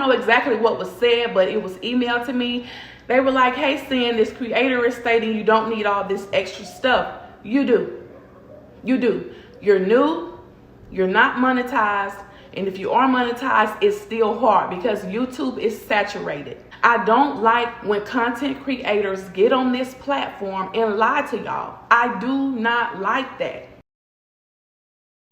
know exactly what was said, but it was emailed to me. They were like, hey, Sin, this creator is stating you don't need all this extra stuff. You do. You do. You're new. You're not monetized. And if you are monetized, it's still hard because YouTube is saturated. I don't like when content creators get on this platform and lie to y'all. I do not like that.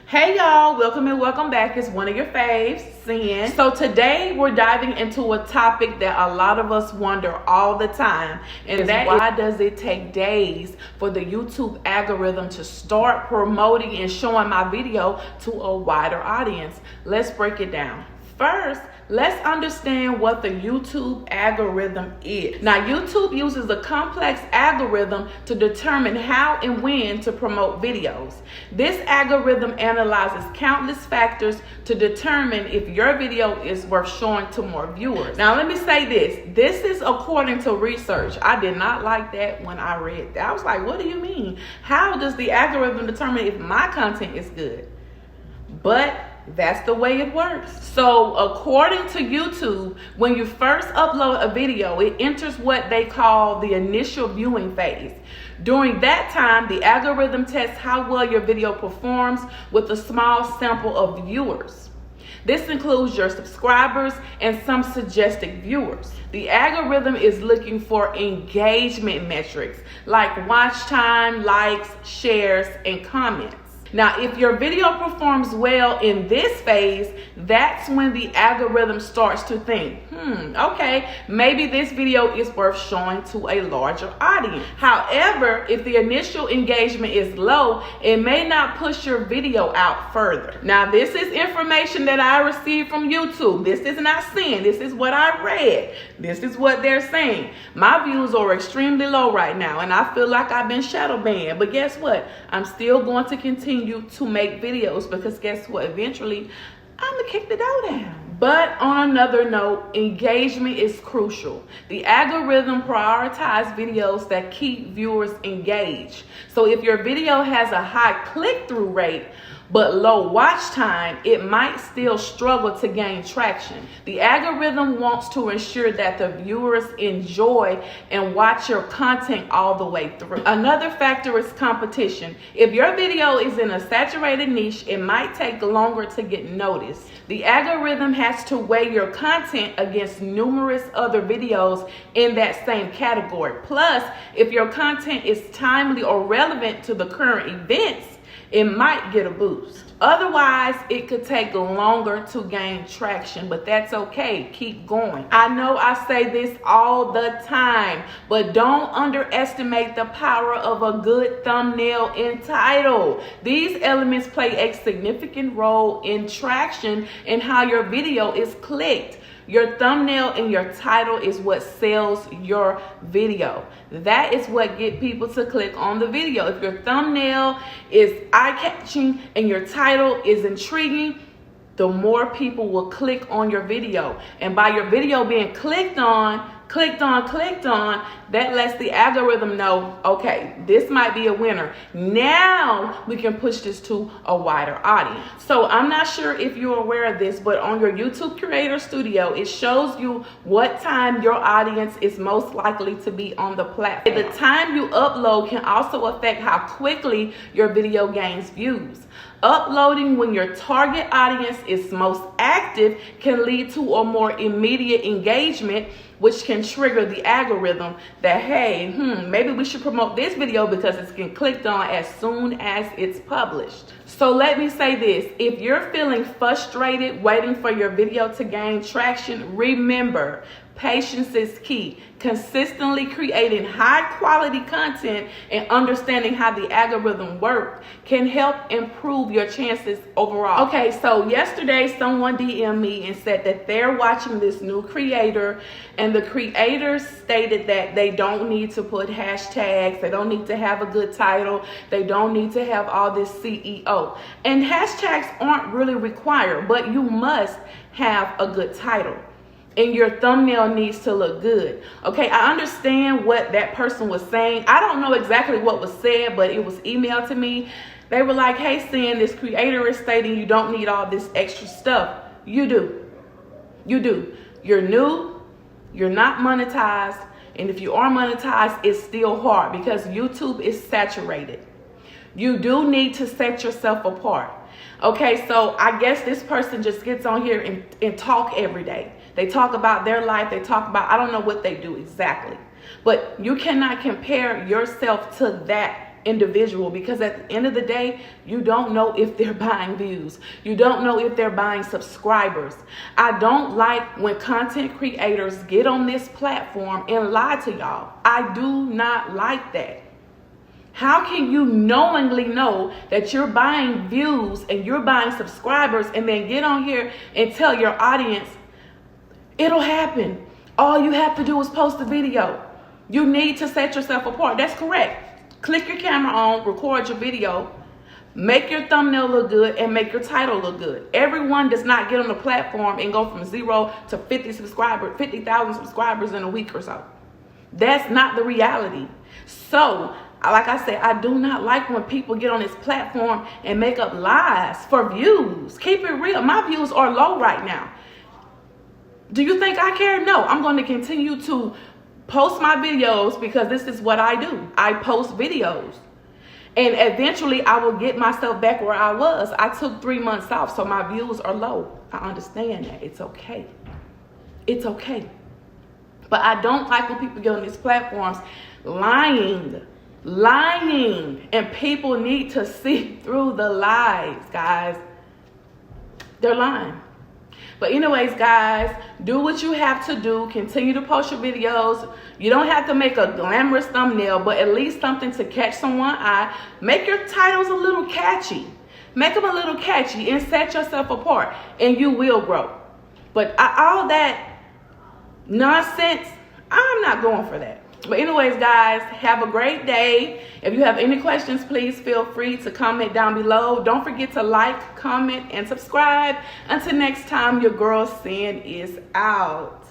Hey y'all, welcome and welcome back. It's one of your faves, Sin. So today we're diving into a topic that a lot of us wonder all the time, and that is, why does it take days for the YouTube algorithm to start promoting and showing my video to a wider audience? Let's break it down. First, let's understand what the YouTube algorithm is. Now, YouTube uses a complex algorithm to determine how and when to promote videos. This algorithm analyzes countless factors to determine if your video is worth showing to more viewers. Now, let me say this. This is according to research. I did not like that when I read that. I was like, what do you mean? How does the algorithm determine if my content is good? But that's the way it works. So according to YouTube, when you first upload a video, it enters what they call the initial viewing phase. During that time, the algorithm tests how well your video performs with a small sample of viewers. This includes your subscribers and some suggested viewers. The algorithm is looking for engagement metrics like watch time, likes, shares, and comments. Now, if your video performs well in this phase, that's when the algorithm starts to think, okay, maybe this video is worth showing to a larger audience. However, if the initial engagement is low, it may not push your video out further. Now, this is information that I received from YouTube. This is not Sin. This is what I read. This is what they're saying. My views are extremely low right now, and I feel like I've been shadow banned. But guess what? I'm still going to continue to make videos because guess what? Eventually, I'm gonna kick the door down. But on another note, engagement is crucial. The algorithm prioritizes videos that keep viewers engaged. So if your video has a high click-through rate but low watch time, it might still struggle to gain traction. The algorithm wants to ensure that the viewers enjoy and watch your content all the way through. Another factor is competition. If your video is in a saturated niche, it might take longer to get noticed. The algorithm has to weigh your content against numerous other videos in that same category. Plus, if your content is timely or relevant to the current events, it might get a boost. Otherwise, it could take longer to gain traction, but that's okay. Keep going. I know I say this all the time, but don't underestimate the power of a good thumbnail and title. These elements play a significant role in traction and how your video is clicked. Your thumbnail and your title is what sells your video. That is what gets people to click on the video. If your thumbnail is eye-catching and your title is intriguing, the more people will click on your video. And by your video being clicked on, that lets the algorithm know, okay, this might be a winner. Now we can push this to a wider audience. So I'm not sure if you're aware of this, but on your YouTube Creator Studio, it shows you what time your audience is most likely to be on the platform. The time you upload can also affect how quickly your video gains views. Uploading when your target audience is most active can lead to a more immediate engagement, which can trigger the algorithm that, hey, maybe we should promote this video because it's getting clicked on as soon as it's published. So let me say this. If you're feeling frustrated waiting for your video to gain traction, remember, patience is key. Consistently creating high quality content and understanding how the algorithm works can help improve your chances overall. Okay, so yesterday someone DM'd me and said that they're watching this new creator, and the creator stated that they don't need to put hashtags, they don't need to have a good title, they don't need to have all this CEO. And hashtags aren't really required, but you must have a good title. And your thumbnail needs to look good. Okay, I understand what that person was saying. I don't know exactly what was said, but it was emailed to me. They were like, hey, Sin, this creator is stating you don't need all this extra stuff. You do. You do. You're new. You're not monetized. And if you are monetized, it's still hard because YouTube is saturated. You do need to set yourself apart. Okay, so I guess this person just gets on here and talk every day. They talk about their life. They talk about, I don't know what they do exactly. But you cannot compare yourself to that individual, because at the end of the day, you don't know if they're buying views. You don't know if they're buying subscribers. I don't like when content creators get on this platform and lie to y'all. I do not like that. How can you knowingly know that you're buying views and you're buying subscribers and then get on here and tell your audience, it'll happen. All you have to do is post a video. You need to set yourself apart. That's correct. Click your camera on, record your video, make your thumbnail look good, and make your title look good. Everyone does not get on the platform and go from 0 to 50,000 subscribers in a week or so. That's not the reality. So, like I said, I do not like when people get on this platform and make up lies for views. Keep it real. My views are low right now. Do you think I care? No, I'm going to continue to post my videos because this is what I do. I post videos. And eventually I will get myself back where I was. I took 3 months off, so my views are low. I understand that. It's okay. It's okay. But I don't like when people get on these platforms lying. And people need to see through the lies, guys. They're lying. But anyways, guys, do what you have to do. Continue to post your videos. You don't have to make a glamorous thumbnail, but at least something to catch someone's eye. Make your titles a little catchy. Make them a little catchy and set yourself apart, and you will grow. But all that nonsense, I'm not going for that. But anyways, guys, have a great day. If you have any questions, please feel free to comment down below. Don't forget to like, comment, and subscribe. Until next time, your girl Sin is out.